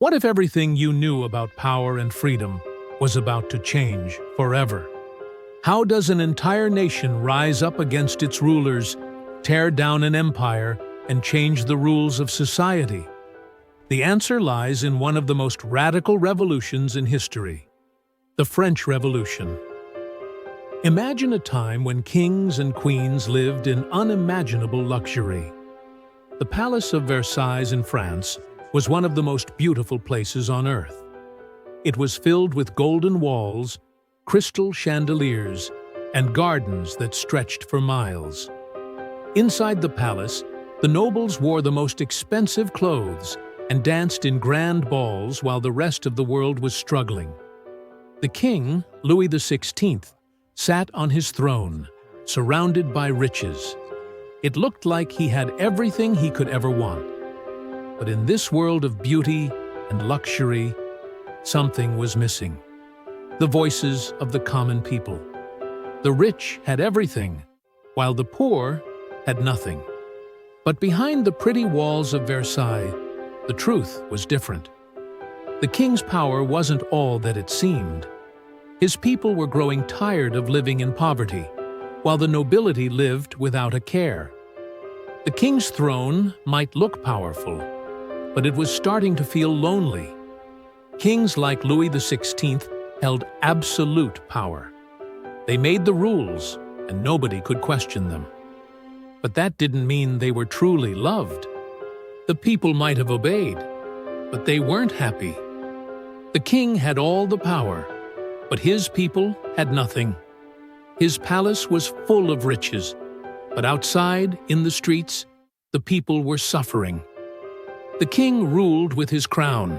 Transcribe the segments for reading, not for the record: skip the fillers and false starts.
What if everything you knew about power and freedom was about to change forever? How does an entire nation rise up against its rulers, tear down an empire, and change the rules of society? The answer lies in one of the most radical revolutions in history, the French Revolution. Imagine a time when kings and queens lived in unimaginable luxury. The Palace of Versailles in France was one of the most beautiful places on earth. It was filled with golden walls, crystal chandeliers, and gardens that stretched for miles. Inside the palace, the nobles wore the most expensive clothes and danced in grand balls while the rest of the world was struggling. The king, Louis XVI, sat on his throne, surrounded by riches. It looked like he had everything he could ever want. But in this world of beauty and luxury, something was missing. The voices of the common people. The rich had everything, while the poor had nothing. But behind the pretty walls of Versailles, the truth was different. The king's power wasn't all that it seemed. His people were growing tired of living in poverty, while the nobility lived without a care. The king's throne might look powerful, but it was starting to feel lonely. Kings like Louis XVI held absolute power. They made the rules, and nobody could question them. But that didn't mean they were truly loved. The people might have obeyed, but they weren't happy. The king had all the power, but his people had nothing. His palace was full of riches, but outside, in the streets, the people were suffering. The king ruled with his crown,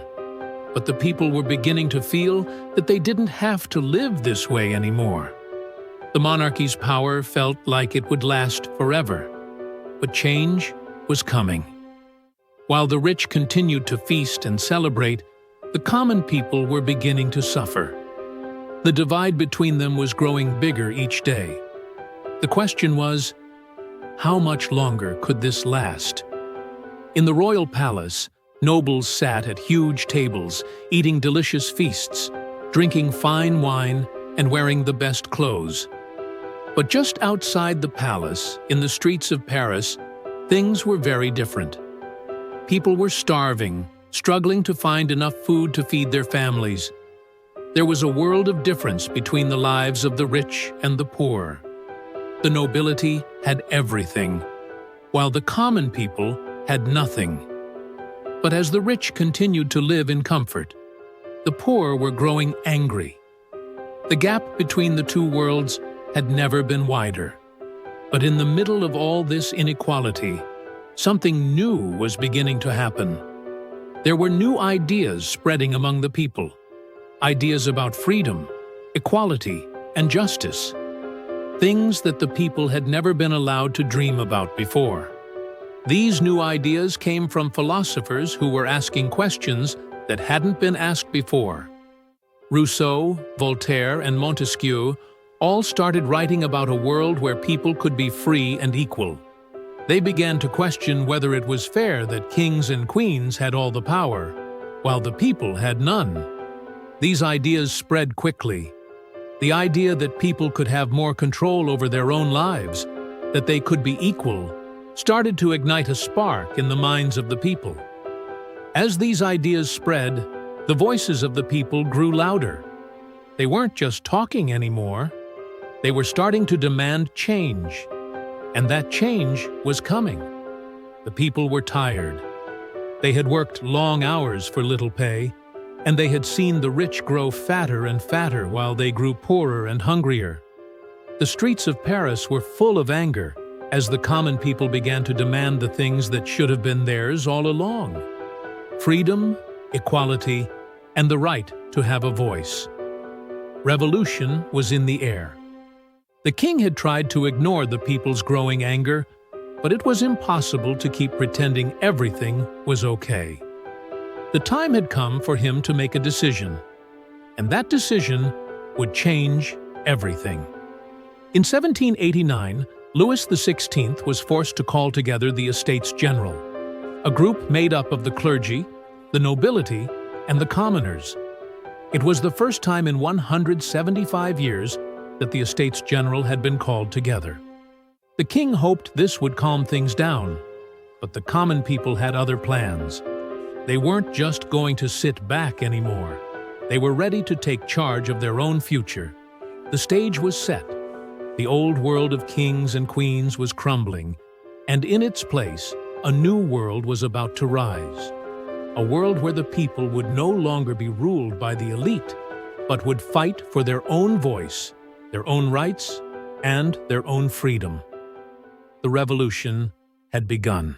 but the people were beginning to feel that they didn't have to live this way anymore. The monarchy's power felt like it would last forever, but change was coming. While the rich continued to feast and celebrate, the common people were beginning to suffer. The divide between them was growing bigger each day. The question was, how much longer could this last? In the royal palace, nobles sat at huge tables, eating delicious feasts, drinking fine wine, and wearing the best clothes. But just outside the palace, in the streets of Paris, things were very different. People were starving, struggling to find enough food to feed their families. There was a world of difference between the lives of the rich and the poor. The nobility had everything, while the common people had nothing. But as the rich continued to live in comfort, the poor were growing angry. The gap between the two worlds had never been wider. But in the middle of all this inequality, something new was beginning to happen. There were new ideas spreading among the people. Ideas about freedom, equality, and justice. Things that the people had never been allowed to dream about before. These new ideas came from philosophers who were asking questions that hadn't been asked before. Rousseau, Voltaire, and Montesquieu all started writing about a world where people could be free and equal. They began to question whether it was fair that kings and queens had all the power, while the people had none. These ideas spread quickly. The idea that people could have more control over their own lives, that they could be equal, started to ignite a spark in the minds of the people. As these ideas spread, the voices of the people grew louder. They weren't just talking anymore. They were starting to demand change. And that change was coming. The people were tired. They had worked long hours for little pay, and they had seen the rich grow fatter and fatter while they grew poorer and hungrier. The streets of Paris were full of anger as the common people began to demand the things that should have been theirs all along: freedom, equality, and the right to have a voice. Revolution was in the air. The king had tried to ignore the people's growing anger, but it was impossible to keep pretending everything was okay. The time had come for him to make a decision, and that decision would change everything. In 1789, Louis XVI was forced to call together the Estates General, a group made up of the clergy, the nobility, and the commoners. It was the first time in 175 years that the Estates General had been called together. The king hoped this would calm things down, but the common people had other plans. They weren't just going to sit back anymore. They were ready to take charge of their own future. The stage was set. The old world of kings and queens was crumbling, and in its place, a new world was about to rise. A world where the people would no longer be ruled by the elite, but would fight for their own voice, their own rights, and their own freedom. The revolution had begun.